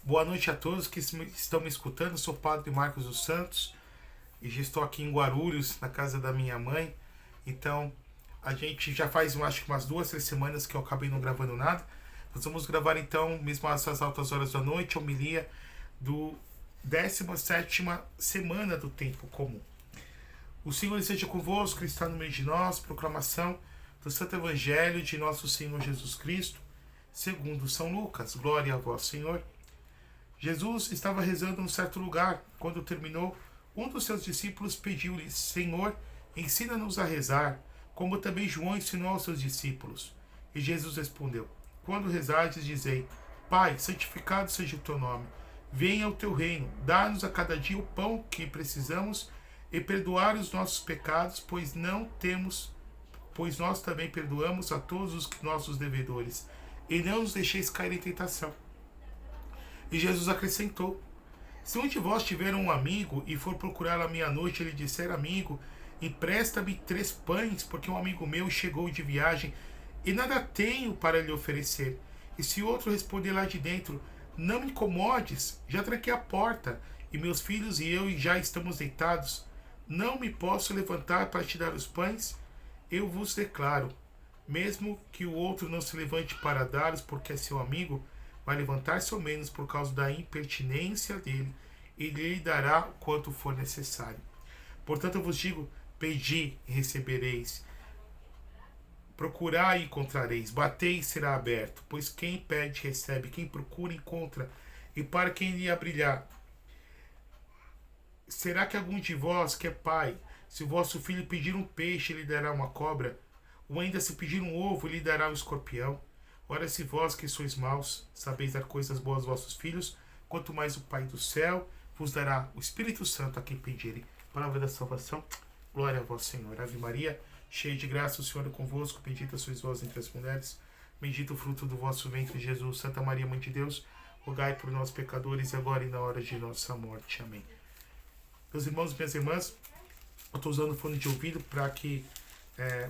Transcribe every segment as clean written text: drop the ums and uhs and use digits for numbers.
Boa noite a todos que estão me escutando. Eu sou o Padre Marcos dos Santos e já estou aqui em Guarulhos, na casa da minha mãe. Então, a gente já faz, acho que umas 2, 3 semanas que eu acabei não gravando nada. Nós vamos gravar então, mesmo às altas horas da noite, a homilia do 17ª semana do tempo comum. O Senhor esteja convosco, Ele está no meio de nós. Proclamação do Santo Evangelho de nosso Senhor Jesus Cristo, segundo São Lucas. Glória a vós, Senhor. Jesus estava rezando em um certo lugar. Quando terminou, um dos seus discípulos pediu-lhe: Senhor, ensina-nos a rezar, como também João ensinou aos seus discípulos. E Jesus respondeu: Quando rezardes, dizei: Pai, santificado seja o teu nome. Venha o teu reino. Dá-nos a cada dia o pão que precisamos e perdoar os nossos pecados, pois nós também perdoamos a todos os nossos devedores. E não nos deixeis cair em tentação. E Jesus acrescentou: Se um de vós tiver um amigo e for procurar à meia-noite e lhe disser: Amigo, empresta-me 3 pães, porque um amigo meu chegou de viagem e nada tenho para lhe oferecer. E se outro responder lá de dentro: Não me incomodes, já tranquei a porta, e meus filhos e eu já estamos deitados, não me posso levantar para te dar os pães? Eu vos declaro, mesmo que o outro não se levante para dar-os porque é seu amigo, vai levantar-se ao menos por causa da impertinência dele, e lhe dará quanto for necessário. Portanto, eu vos digo: pedi e recebereis, procurai e encontrareis, batei e será aberto. Pois quem pede, recebe, quem procura, encontra, e para quem lhe abrirá. Será que algum de vós, que é pai, se o vosso filho pedir um peixe, lhe dará uma cobra? Ou ainda se pedir um ovo, lhe dará um escorpião? Ora, se vós que sois maus, sabeis dar coisas boas aos vossos filhos, quanto mais o Pai do céu vos dará o Espírito Santo a quem pedirem. Palavra da salvação. Glória a vós, Senhor. Ave Maria, cheia de graça, o Senhor é convosco. Bendita sois vós entre as mulheres. Bendito o fruto do vosso ventre, Jesus. Santa Maria, Mãe de Deus, rogai por nós, pecadores, agora e na hora de nossa morte. Amém. Meus irmãos e minhas irmãs, eu estou usando fone de ouvido para que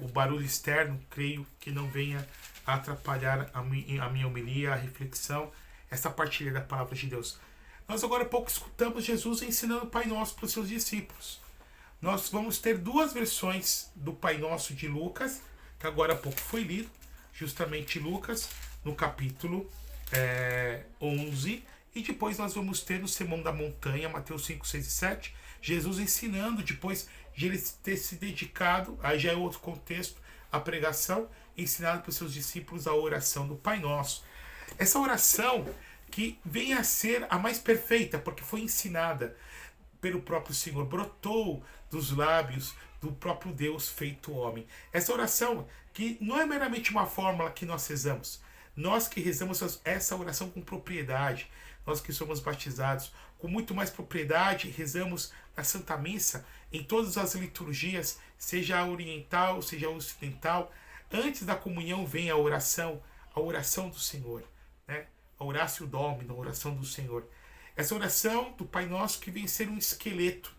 o barulho externo, creio que não venha a atrapalhar a minha homilia, a reflexão, essa partilha da palavra de Deus. Nós agora há pouco escutamos Jesus ensinando o Pai Nosso para os seus discípulos. Nós vamos ter 2 versões do Pai Nosso de Lucas, que agora há pouco foi lido, justamente Lucas, no capítulo 11, e depois nós vamos ter no Sermão da Montanha, Mateus 5, 6 e 7, Jesus ensinando, depois de ele ter se dedicado, aí já é outro contexto, a pregação, ensinado para os seus discípulos a oração do Pai Nosso. Essa oração que vem a ser a mais perfeita, porque foi ensinada pelo próprio Senhor, brotou dos lábios do próprio Deus feito homem. Essa oração que não é meramente uma fórmula que nós rezamos, nós que rezamos essa oração com propriedade, nós que somos batizados com muito mais propriedade, rezamos na Santa Missa, em todas as liturgias, seja a oriental, seja a ocidental. Antes da comunhão vem a oração do Senhor, né? A Oratio Domini, a oração do Senhor. Essa oração do Pai Nosso que vem ser um esqueleto,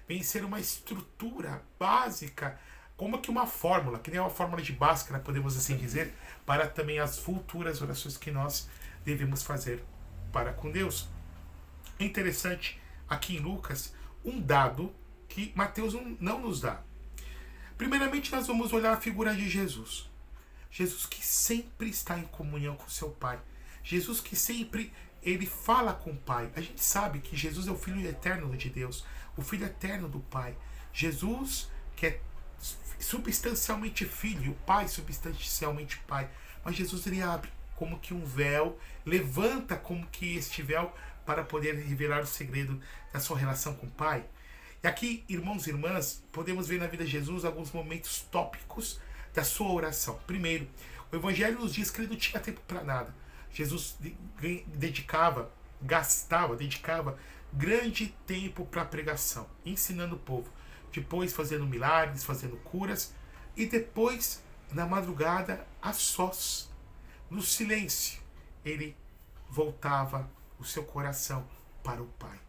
vem ser uma estrutura básica, como que uma fórmula, que nem uma fórmula de Bhaskara, podemos assim dizer, para também as futuras orações que nós devemos fazer para com Deus. É interessante aqui em Lucas um dado que Mateus não nos dá. Primeiramente, nós vamos olhar a figura de Jesus. Jesus que sempre está em comunhão com seu Pai. Jesus que sempre ele fala com o Pai. A gente sabe que Jesus é o Filho eterno de Deus, o Filho eterno do Pai. Jesus que é substancialmente Filho e o Pai substancialmente Pai. Mas Jesus ele abre como que um véu, levanta como que este véu para poder revelar o segredo da sua relação com o Pai. E aqui, irmãos e irmãs, podemos ver na vida de Jesus alguns momentos tópicos da sua oração. Primeiro, o Evangelho nos diz que ele não tinha tempo para nada. Jesus dedicava grande tempo para a pregação, ensinando o povo. Depois fazendo milagres, fazendo curas. E depois, na madrugada, a sós, no silêncio, ele voltava o seu coração para o Pai.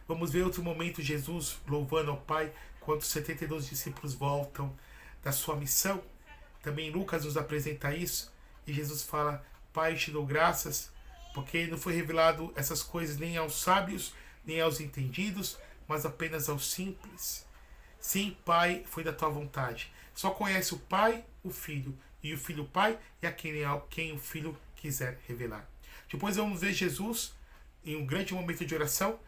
Vamos ver outro momento, Jesus louvando ao Pai, quando os 72 discípulos voltam da sua missão. Também Lucas nos apresenta isso, e Jesus fala: Pai, te dou graças porque não foi revelado essas coisas nem aos sábios, nem aos entendidos, mas apenas aos simples. Sim, Pai, foi da tua vontade. Só conhece o Pai, o Filho, e o Filho o Pai, e a quem o Filho quiser revelar. Depois vamos ver Jesus em um grande momento de oração,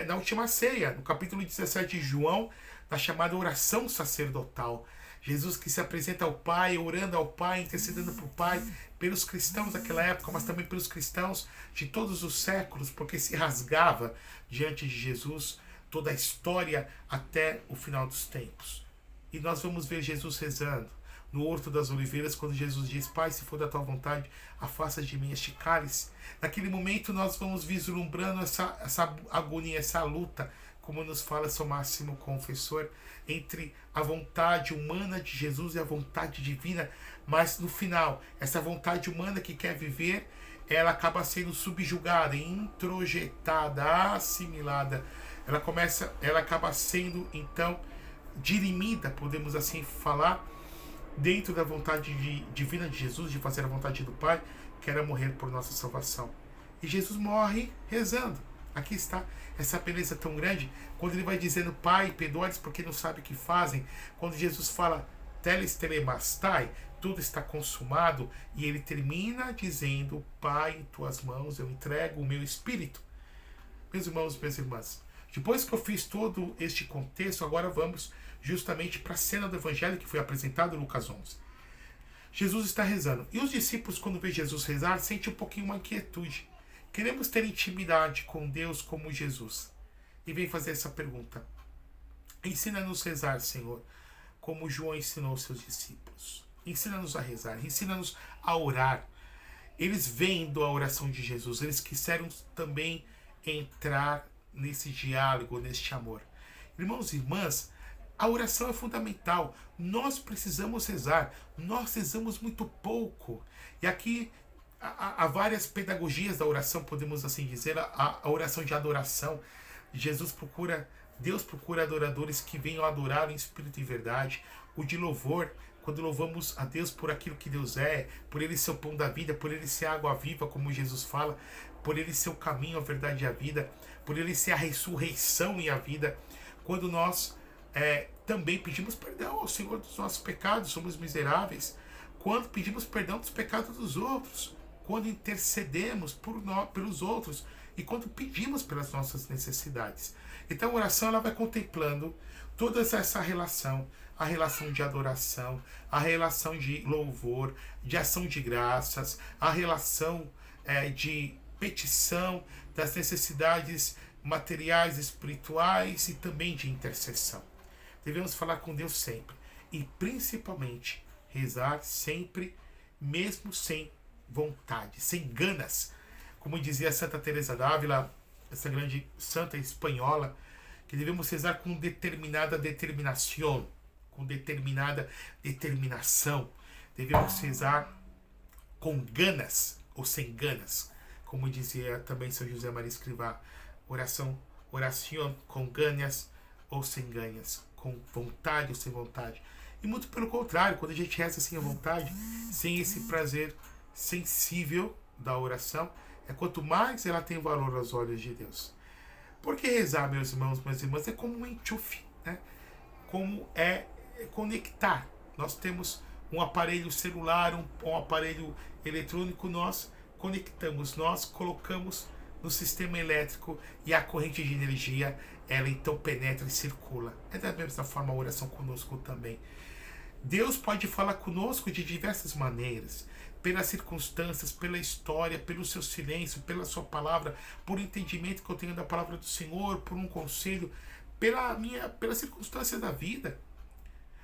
na última ceia, no capítulo 17 de João, na chamada oração sacerdotal. Jesus que se apresenta ao Pai, orando ao Pai, intercedendo para o Pai, pelos cristãos daquela época, mas também pelos cristãos de todos os séculos, porque se rasgava diante de Jesus toda a história até o final dos tempos. E nós vamos ver Jesus rezando no Horto das Oliveiras, quando Jesus diz: Pai, se for da tua vontade, afasta de mim este cálice. Naquele momento nós vamos vislumbrando essa agonia, essa luta, como nos fala seu máximo confessor, entre a vontade humana de Jesus e a vontade divina, mas no final, essa vontade humana que quer viver, ela acaba sendo subjugada, introjetada, assimilada. Ela acaba sendo, então, dirimida, podemos assim falar, dentro da vontade divina de Jesus, de fazer a vontade do Pai, que era morrer por nossa salvação. E Jesus morre rezando. Aqui está essa beleza tão grande, quando ele vai dizendo: Pai, perdoa-lhes porque não sabem o que fazem. Quando Jesus fala teles telemastai, tudo está consumado, e ele termina dizendo: Pai, em tuas mãos eu entrego o meu espírito. Meus irmãos, minhas irmãs, depois que eu fiz todo este contexto, agora vamos justamente para a cena do evangelho que foi apresentado em Lucas 11. Jesus está rezando, e os discípulos, quando vê Jesus rezar, sentem um pouquinho uma inquietude. Queremos ter intimidade com Deus como Jesus. E vem fazer essa pergunta: ensina-nos a rezar, Senhor, como João ensinou seus discípulos. Ensina-nos a rezar, ensina-nos a orar. Eles vendo a oração de Jesus, eles quiseram também entrar nesse diálogo, neste amor. Irmãos e irmãs, a oração é fundamental. Nós precisamos rezar. Nós rezamos muito pouco. E aqui há várias pedagogias da oração, podemos assim dizer. A oração de adoração. Deus procura adoradores que venham adorar em espírito e verdade. O de louvor, quando louvamos a Deus por aquilo que Deus é, por Ele ser o pão da vida, por Ele ser a água viva, como Jesus fala, por Ele ser o caminho, a verdade e a vida, por Ele ser a ressurreição e a vida. Quando nós também pedimos perdão ao Senhor dos nossos pecados, somos miseráveis. Quando pedimos perdão dos pecados dos outros, quando intercedemos pelos outros e quando pedimos pelas nossas necessidades. Então a oração ela vai contemplando toda essa relação, a relação de adoração, a relação de louvor, de ação de graças, a relação de petição das necessidades materiais, espirituais e também de intercessão. Devemos falar com Deus sempre e principalmente rezar sempre, mesmo sem vontade, sem ganas. Como dizia Santa Teresa d'Ávila, essa grande santa espanhola, que devemos rezar com determinada determinação, com determinada determinação. Devemos rezar com ganas ou sem ganas, como dizia também São José Maria Escrivá, oração com ganas ou sem ganhas, com vontade ou sem vontade. E muito pelo contrário, quando a gente reza sem a vontade, sem esse prazer sensível da oração, quanto mais ela tem valor aos olhos de Deus. Porque rezar, meus irmãos, minhas irmãs, é como um enxufe, né? Como conectar. Nós temos um aparelho celular, um aparelho eletrônico, nós conectamos, nós colocamos no sistema elétrico e a corrente de energia, ela então penetra e circula. É da mesma forma a oração conosco também. Deus pode falar conosco de diversas maneiras, pelas circunstâncias, pela história, pelo seu silêncio, pela sua palavra, por entendimento que eu tenho da palavra do Senhor, por um conselho, pelas circunstâncias da vida.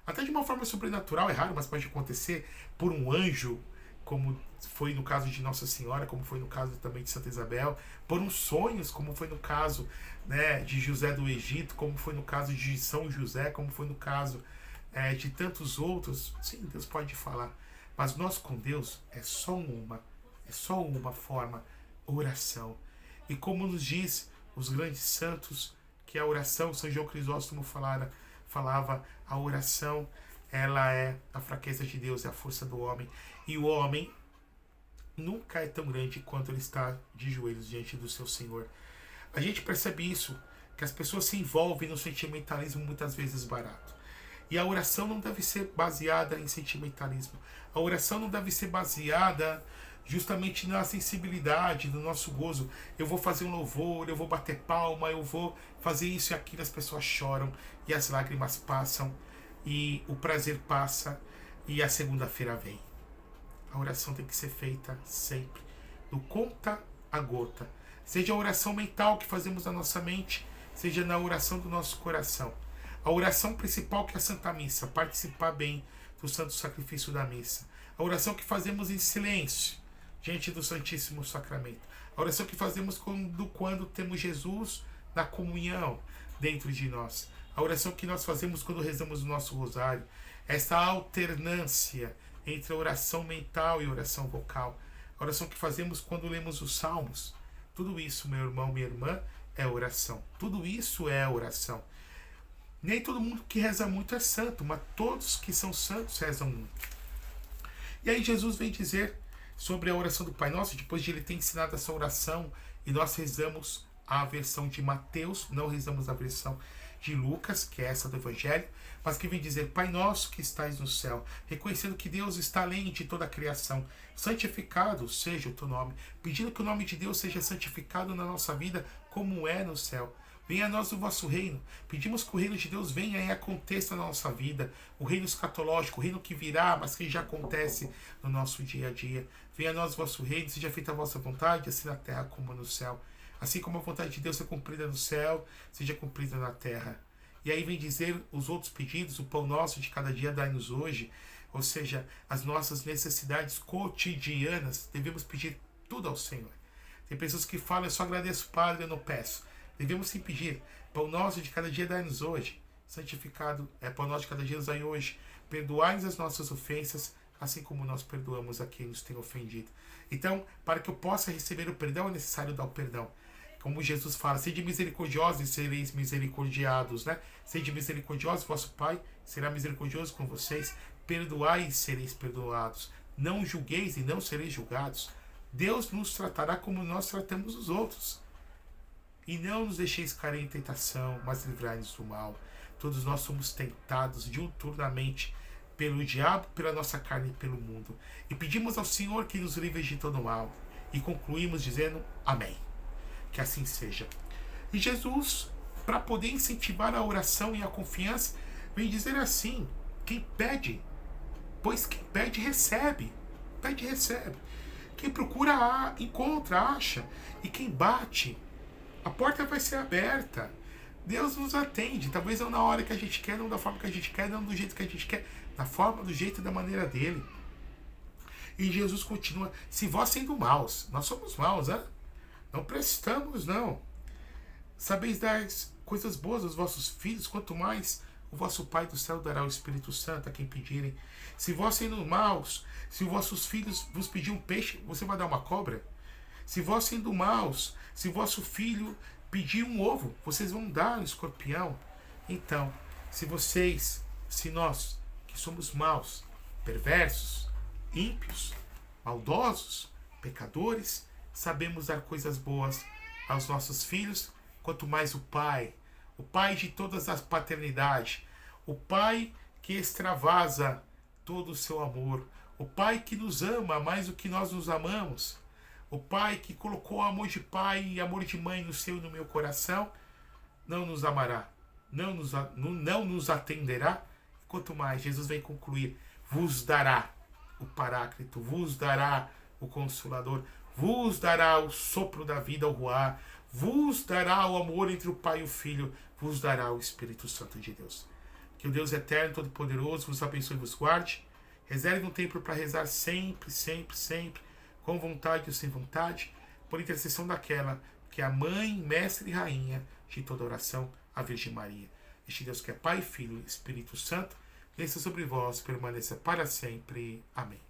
Até de uma forma sobrenatural, é raro, mas pode acontecer, por um anjo, como foi no caso de Nossa Senhora, como foi no caso também de Santa Isabel, por uns sonhos, como foi no caso, né, de José do Egito, como foi no caso de São José, como foi no caso de tantos outros. Sim, Deus pode falar, mas nós com Deus é só uma forma, oração. E como nos diz os grandes santos, que a oração, São João Crisóstomo falava, a oração, ela é a fraqueza de Deus, é a força do homem. E o homem nunca é tão grande quanto ele está de joelhos diante do seu Senhor. A gente percebe isso, que as pessoas se envolvem no sentimentalismo muitas vezes barato. E a oração não deve ser baseada em sentimentalismo. A oração não deve ser baseada justamente na sensibilidade, no nosso gozo. Eu vou fazer um louvor, eu vou bater palma, eu vou fazer isso e aquilo, as pessoas choram e as lágrimas passam e o prazer passa e a segunda-feira vem. A oração tem que ser feita sempre, do conta a gota. Seja a oração mental que fazemos na nossa mente, seja na oração do nosso coração. A oração principal, que é a Santa Missa, participar bem do Santo Sacrifício da Missa. A oração que fazemos em silêncio, diante do Santíssimo Sacramento. A oração que fazemos quando temos Jesus na comunhão dentro de nós. A oração que nós fazemos quando rezamos o nosso rosário. Essa alternância entre a oração mental e a oração vocal. A oração que fazemos quando lemos os salmos. Tudo isso, meu irmão, minha irmã, é oração. Tudo isso é oração. Nem todo mundo que reza muito é santo, mas todos que são santos rezam muito. E aí Jesus vem dizer sobre a oração do Pai Nosso, depois de ele ter ensinado essa oração, e nós rezamos a versão de Mateus, não rezamos a versão de Lucas, que é essa do Evangelho, mas que vem dizer: Pai Nosso que estais no céu, reconhecendo que Deus está além de toda a criação, santificado seja o teu nome, pedindo que o nome de Deus seja santificado na nossa vida como é no céu. Venha a nós o vosso reino. Pedimos que o reino de Deus venha e aconteça na nossa vida. O reino escatológico, o reino que virá, mas que já acontece no nosso dia a dia. Venha a nós o vosso reino, seja feita a vossa vontade, assim na terra como no céu. Assim como a vontade de Deus é cumprida no céu, seja cumprida na terra. E aí vem dizer os outros pedidos: o pão nosso de cada dia dai-nos hoje. Ou seja, as nossas necessidades cotidianas, devemos pedir tudo ao Senhor. Tem pessoas que falam: eu só agradeço, Padre, eu não peço. Devemos sim pedir: pão nosso de cada dia dai-nos hoje. Santificado é pão nosso de cada dia nos dai hoje. Perdoai-nos as nossas ofensas, assim como nós perdoamos a quem nos tem ofendido. Então, para que eu possa receber o perdão, é necessário dar o perdão. Como Jesus fala: sede misericordiosos e sereis misericordiados, né? Sede misericordiosos, vosso Pai será misericordioso com vocês. Perdoai e sereis perdoados. Não julgueis e não sereis julgados. Deus nos tratará como nós tratamos os outros. E não nos deixeis cair em tentação, mas livrai-nos do mal. Todos nós somos tentados diuturnamente pelo diabo, pela nossa carne e pelo mundo. E pedimos ao Senhor que nos livre de todo mal. E concluímos dizendo: amém. Que assim seja. E Jesus, para poder incentivar a oração e a confiança, vem dizer assim: quem pede, pois quem pede recebe. Pede recebe. Quem procura encontra, acha. E quem bate, a porta vai ser aberta. Deus nos atende, talvez não na hora que a gente quer, não da forma que a gente quer, não do jeito que a gente quer, da forma, do jeito e da maneira dele. E Jesus continua: se vós sendo maus, nós somos maus, né? Não prestamos, não. Sabeis dar coisas boas aos vossos filhos, quanto mais o vosso Pai do céu dará o Espírito Santo a quem pedirem. Se vós sendo maus, se vossos filhos vos pedir um peixe, você vai dar uma cobra? Se vós sendo maus, se vosso filho pedir um ovo, vocês vão dar um escorpião? Então, se nós, que somos maus, perversos, ímpios, maldosos, pecadores, sabemos dar coisas boas aos nossos filhos, quanto mais o Pai de todas as paternidades, o Pai que extravasa todo o seu amor, o Pai que nos ama mais do que nós nos amamos, o Pai que colocou amor de pai e amor de mãe no seu e no meu coração, não nos amará, não nos atenderá. Quanto mais, Jesus vem concluir: vos dará o Paráclito, vos dará o Consolador, vos dará o sopro da vida ao ruar, vos dará o amor entre o Pai e o Filho, vos dará o Espírito Santo de Deus. Que o Deus eterno, todo-poderoso, vos abençoe e vos guarde. Reserve um tempo para rezar sempre, sempre, sempre, com vontade ou sem vontade, por intercessão daquela que é a mãe, mestre e rainha de toda oração, a Virgem Maria. Este Deus que é Pai, Filho e Espírito Santo, desça sobre vós, permaneça para sempre. Amém.